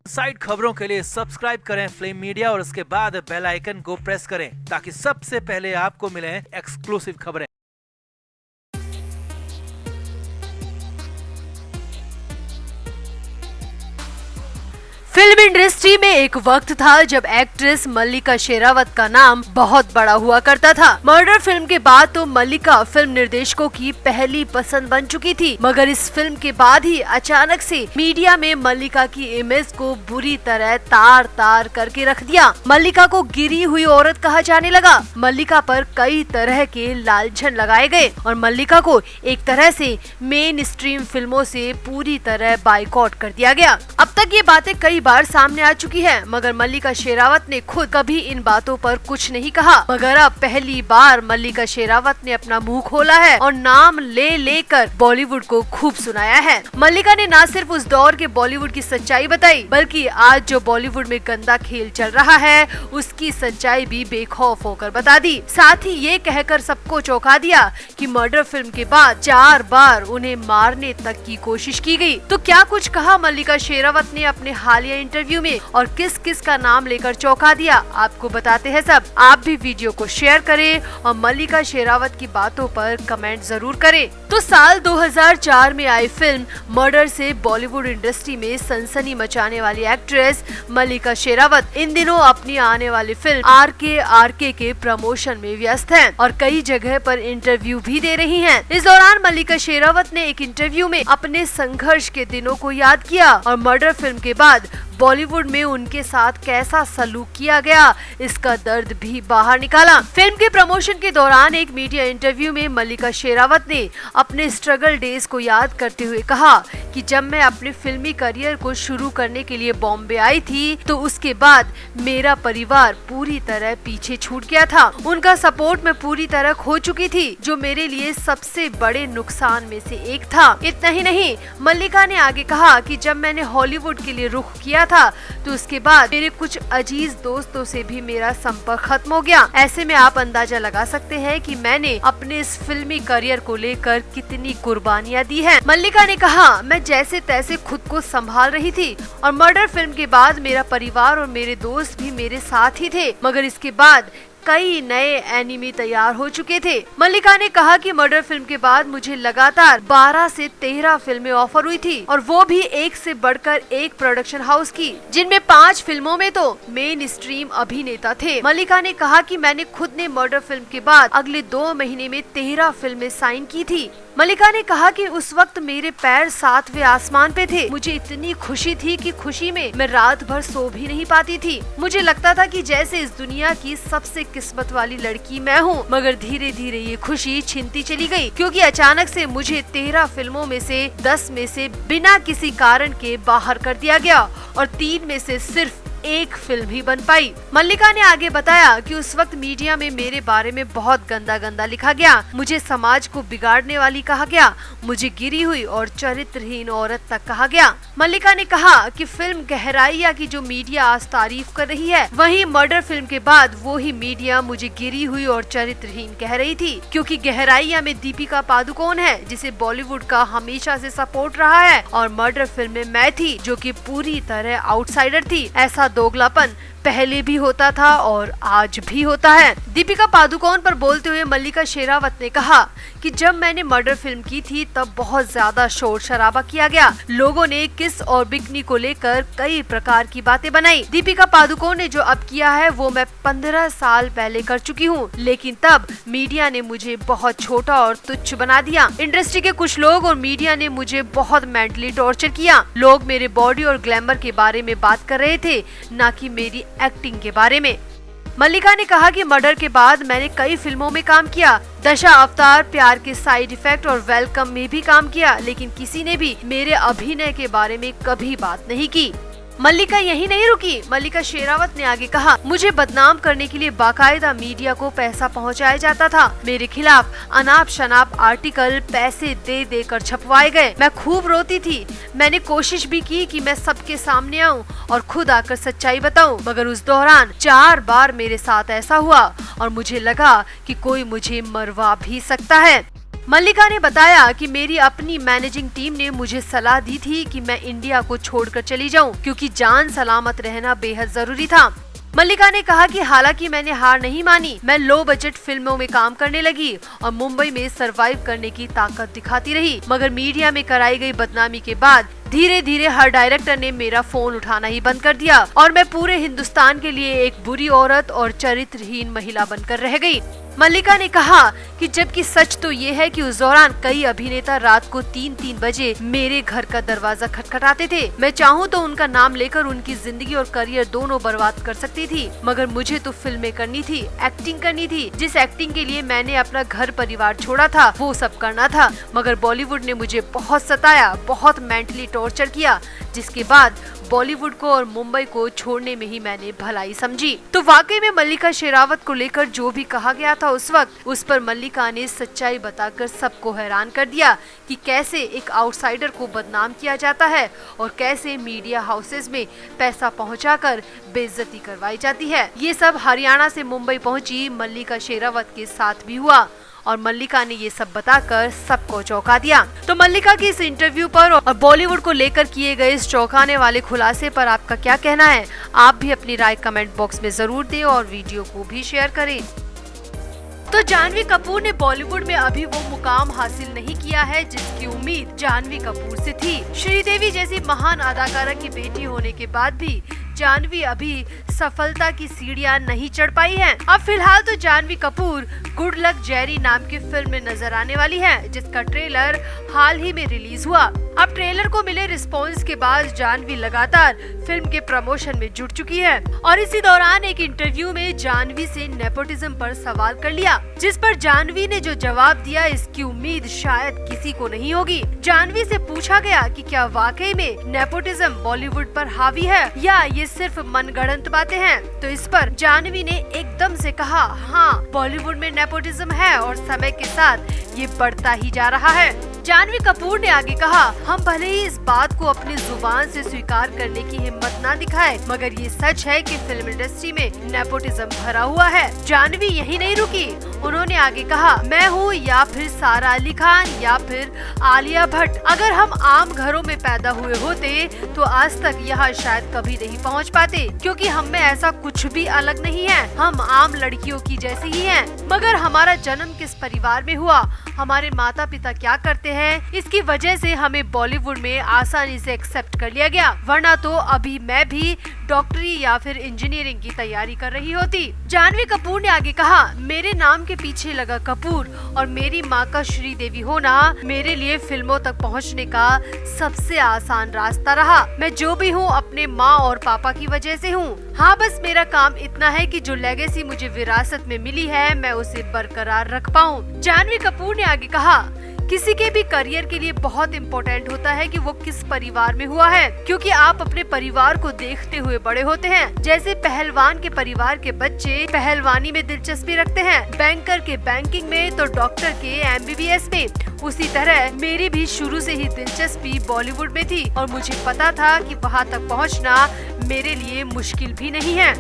Side खबरों के लिए सब्सक्राइब करें फ्लेम मीडिया और उसके बाद बेल आइकन को प्रेस करें ताकि सबसे पहले आपको मिले एक्सक्लूसिव खबरें। फिल्म इंडस्ट्री में एक वक्त था जब एक्ट्रेस मल्लिका शेरावत का नाम बहुत बड़ा हुआ करता था। मर्डर फिल्म के बाद तो मल्लिका फिल्म निर्देशकों की पहली पसंद बन चुकी थी, मगर इस फिल्म के बाद ही अचानक से मीडिया में मल्लिका की इमेज को बुरी तरह तार करके रख दिया। मल्लिका को गिरी हुई औरत कहा जाने लगा। मल्लिका पर कई तरह के लांछन लगाए गए और मल्लिका को एक तरह से मेन स्ट्रीम फिल्मों से पूरी तरह बाइकआउट कर दिया गया। अब तक ये बातें कई बार सामने आ चुकी है, मगर मल्लिका शेरावत ने खुद कभी इन बातों पर कुछ नहीं कहा। मगर अब पहली बार मल्लिका शेरावत ने अपना मुंह खोला है और नाम लेकर बॉलीवुड को खूब सुनाया है। मल्लिका ने न सिर्फ उस दौर के बॉलीवुड की सच्चाई बताई, बल्कि आज जो बॉलीवुड में गंदा खेल चल रहा है उसकी सच्चाई भी बेखौफ होकर बता दी। साथ ही ये कहकर सबको चौंका दिया कि मर्डर फिल्म के बाद 4 बार उन्हें मारने तक की कोशिश की गई। तो क्या कुछ कहा मल्लिका शेरावत ने अपने हालिया इंटरव्यू में और किस किस का नाम लेकर चौंका दिया, आपको बताते हैं सब। आप भी वीडियो को शेयर करें और मल्लिका शेरावत की बातों पर कमेंट जरूर करें। तो साल 2004 में आई फिल्म मर्डर से बॉलीवुड इंडस्ट्री में सनसनी मचाने वाली एक्ट्रेस मल्लिका शेरावत इन दिनों अपनी आने वाली फिल्म आरके के प्रमोशन में व्यस्त हैं और कई जगह पर इंटरव्यू भी दे रही हैं। इस दौरान मल्लिका शेरावत ने एक इंटरव्यू में अपने संघर्ष के दिनों को याद किया और मर्डर फिल्म के बाद बॉलीवुड में उनके साथ कैसा सलूक किया गया इसका दर्द भी बाहर निकाला। फिल्म के प्रमोशन के दौरान एक मीडिया इंटरव्यू में मल्लिका शेरावत ने अपने स्ट्रगल डेज को याद करते हुए कहा कि जब मैं अपने फिल्मी करियर को शुरू करने के लिए बॉम्बे आई थी तो उसके बाद मेरा परिवार पूरी तरह पीछे छूट गया था। उनका सपोर्ट मैं पूरी तरह खो चुकी थी, जो मेरे लिए सबसे बड़े नुकसान में से एक था। इतना ही नहीं, मल्लिका ने आगे कहा कि जब मैंने हॉलीवुड के लिए रुख किया था तो उसके बाद मेरे कुछ अजीज दोस्तों से भी मेरा संपर्क खत्म हो गया। ऐसे में आप अंदाजा लगा सकते हैं कि मैंने अपने इस फिल्मी करियर को लेकर कितनी कुर्बानियां दी हैं। मल्लिका ने कहा, मैं जैसे तैसे खुद को संभाल रही थी और मर्डर फिल्म के बाद मेरा परिवार और मेरे दोस्त भी मेरे साथ ही थे, मगर इसके बाद कई नए एनिमी तैयार हो चुके थे। मल्लिका ने कहा कि मर्डर फिल्म के बाद मुझे लगातार 12 से 13 फिल्में ऑफर हुई थी और वो भी एक से बढ़कर एक प्रोडक्शन हाउस की, जिनमें 5 फिल्मों में तो मेन स्ट्रीम अभिनेता थे। मल्लिका ने कहा कि मैंने खुद ने मर्डर फिल्म के बाद अगले 2 महीने में 13 फिल्में साइन की थी। मल्लिका ने कहा कि उस वक्त मेरे पैर 7वें आसमान पे थे। मुझे इतनी खुशी थी कि खुशी में मैं रात भर सो भी नहीं पाती थी। मुझे लगता था कि जैसे इस दुनिया की सबसे किस्मत वाली लड़की मैं हूँ, मगर धीरे धीरे ये खुशी छिनती चली गई, क्योंकि अचानक से मुझे 13 फिल्मों में से 10 में से बिना किसी कारण के बाहर कर दिया गया और 3 में से सिर्फ एक फिल्म ही बन पाई। मल्लिका ने आगे बताया कि उस वक्त मीडिया में मेरे बारे में बहुत गंदा लिखा गया, मुझे समाज को बिगाड़ने वाली कहा गया, मुझे गिरी हुई और चरित्रहीन औरत तक कहा गया। मल्लिका ने कहा कि फिल्म गहराइया की जो मीडिया आज तारीफ कर रही है, वहीं मर्डर फिल्म के बाद वो ही मीडिया मुझे गिरी हुई और चरित्रहीन कह रही थी, क्योंकि गहराइया में दीपिका पादुकोण है जिसे बॉलीवुड का हमेशा से सपोर्ट रहा है, और मर्डर फिल्म में मैं थी जो कि पूरी तरह आउटसाइडर थी। ऐसा दोगलापन पहले भी होता था और आज भी होता है। दीपिका पादुकोण पर बोलते हुए मल्लिका शेरावत ने कहा कि जब मैंने मर्डर फिल्म की थी तब बहुत ज्यादा शोर शराबा किया गया, लोगों ने किस और बिकनी को लेकर कई प्रकार की बातें बनाई। दीपिका पादुकोण ने जो अब किया है वो मैं 15 साल पहले कर चुकी हूँ, लेकिन तब मीडिया ने मुझे बहुत छोटा और तुच्छ बना दिया। इंडस्ट्री के कुछ लोग और मीडिया ने मुझे बहुत मेंटली टॉर्चर किया। लोग मेरे बॉडी और ग्लैमर के बारे में बात कर रहे थे, न कि मेरी एक्टिंग के बारे में। मल्लिका ने कहा कि मर्डर के बाद मैंने कई फिल्मों में काम किया, दशा, अवतार, प्यार के साइड इफेक्ट और वेलकम में भी काम किया, लेकिन किसी ने भी मेरे अभिनय के बारे में कभी बात नहीं की। मल्लिका यही नहीं रुकी। मल्लिका शेरावत ने आगे कहा, मुझे बदनाम करने के लिए बाकायदा मीडिया को पैसा पहुंचाया जाता था। मेरे खिलाफ अनाप शनाप आर्टिकल पैसे दे देकर छपवाए गए। मैं खूब रोती थी। मैंने कोशिश भी की कि मैं सबके सामने आऊं और खुद आकर सच्चाई बताऊं, मगर उस दौरान 4 बार मेरे साथ ऐसा हुआ और मुझे लगा कि कोई मुझे मरवा भी सकता है। मल्लिका ने बताया कि मेरी अपनी मैनेजिंग टीम ने मुझे सलाह दी थी कि मैं इंडिया को छोड़कर चली जाऊं, क्योंकि जान सलामत रहना बेहद जरूरी था। मल्लिका ने कहा कि हालांकि मैंने हार नहीं मानी, मैं लो बजट फिल्मों में काम करने लगी और मुंबई में सरवाइव करने की ताकत दिखाती रही, मगर मीडिया में कराई गई बदनामी के बाद धीरे धीरे हर डायरेक्टर ने मेरा फोन उठाना ही बंद कर दिया और मैं पूरे हिंदुस्तान के लिए एक बुरी औरत और चरित्रहीन महिला बनकर रह गई। मल्लिका ने कहा कि जबकि सच तो ये है कि उस दौरान कई अभिनेता रात को 3-3 बजे मेरे घर का दरवाजा खटखटाते थे। मैं चाहूँ तो उनका नाम लेकर उनकी जिंदगी और करियर दोनों बर्बाद कर सकती थी, मगर मुझे तो फिल्में करनी थी, एक्टिंग करनी थी। जिस एक्टिंग के लिए मैंने अपना घर परिवार छोड़ा था वो सब करना था, मगर बॉलीवुड ने मुझे बहुत सताया, बहुत मेंटली टॉर्चर किया, जिसके बाद बॉलीवुड को और मुंबई को छोड़ने में ही मैंने भलाई समझी। तो वाकई में मल्लिका शेरावत को लेकर जो भी कहा गया था उस वक्त, उस पर मल्लिका ने सच्चाई बताकर सबको हैरान कर दिया कि कैसे एक आउटसाइडर को बदनाम किया जाता है और कैसे मीडिया हाउसेस में पैसा पहुंचाकर बेइज्जती करवाई जाती है। ये सब हरियाणा से मुंबई पहुंची मल्लिका शेरावत के साथ भी हुआ और मल्लिका ने ये सब बताकर सबको चौंका दिया। तो मल्लिका की इस इंटरव्यू पर और बॉलीवुड को लेकर किए गए इस चौंकाने वाले खुलासे पर आपका क्या कहना है? आप भी अपनी राय कमेंट बॉक्स में जरूर दें और वीडियो को भी शेयर करें। तो जाह्नवी कपूर ने बॉलीवुड में अभी वो मुकाम हासिल नहीं किया है जिसकी उम्मीद जाह्नवी कपूर से थी। श्रीदेवी जैसी महान अदाकारा की बेटी होने के बाद भी जाह्नवी अभी सफलता की सीढ़ियां नहीं चढ़ पाई हैं। अब फिलहाल तो Janhvi Kapoor Good Luck Jerry नाम की फिल्म में नजर आने वाली है, जिसका ट्रेलर हाल ही में रिलीज हुआ। अब ट्रेलर को मिले रिस्पॉन्स के बाद जाह्नवी लगातार फिल्म के प्रमोशन में जुट चुकी है और इसी दौरान एक इंटरव्यू में जाह्नवी से नेपोटिज्म पर सवाल कर लिया, जिस पर जाह्नवी ने जो जवाब दिया इसकी उम्मीद शायद किसी को नहीं होगी। जाह्नवी से पूछा गया कि क्या वाकई में नेपोटिज्म बॉलीवुड पर हावी है या ये सिर्फ मनगढ़ंत बातें हैं, तो इस पर जाह्नवी ने एकदम से कहा, हाँ बॉलीवुड में नेपोटिज्म है और समय के साथ ये बढ़ता ही जा रहा है। जाह्नवी कपूर ने आगे कहा, हम भले ही इस बात को अपनी जुबान से स्वीकार करने की हिम्मत ना दिखाए, मगर ये सच है कि फिल्म इंडस्ट्री में नेपोटिज्म भरा हुआ है। जाह्नवी यही नहीं रुकी, उन्होंने आगे कहा, मैं हूँ या फिर सारा अली खान या फिर आलिया भट्ट, अगर हम आम घरों में पैदा हुए होते तो आज तक यहाँ शायद कभी नहीं पहुँच पाते, क्योंकि हम में ऐसा कुछ भी अलग नहीं है, हम आम लड़कियों की जैसी ही हैं। मगर हमारा जन्म किस परिवार में हुआ, हमारे माता पिता क्या करते हैं, इसकी वजह से हमें बॉलीवुड में आसानी से एक्सेप्ट कर लिया गया, वरना तो अभी मैं भी डॉक्टरी या फिर इंजीनियरिंग की तैयारी कर रही होती। जाह्नवी कपूर ने आगे कहा, मेरे नाम के पीछे लगा कपूर और मेरी माँ का श्रीदेवी होना मेरे लिए फिल्मों तक पहुँचने का सबसे आसान रास्ता रहा। मैं जो भी हूँ अपने माँ और पापा की वजह से हूँ। हाँ, बस मेरा काम इतना है कि जो लेगेसी मुझे विरासत में मिली है मैं उसे बरकरार रख पाऊँ। जाह्नवी कपूर ने आगे कहा, किसी के भी करियर के लिए बहुत इम्पोर्टेंट होता है कि वो किस परिवार में हुआ है, क्योंकि आप अपने परिवार को देखते हुए बड़े होते हैं। जैसे पहलवान के परिवार के बच्चे पहलवानी में दिलचस्पी रखते हैं, बैंकर के बैंकिंग में, तो डॉक्टर के MBBS में, उसी तरह मेरी भी शुरू से ही दिलचस्पी बॉलीवुड में थी और मुझे पता था कि वहाँ तक पहुँचना मेरे लिए मुश्किल भी नहीं है।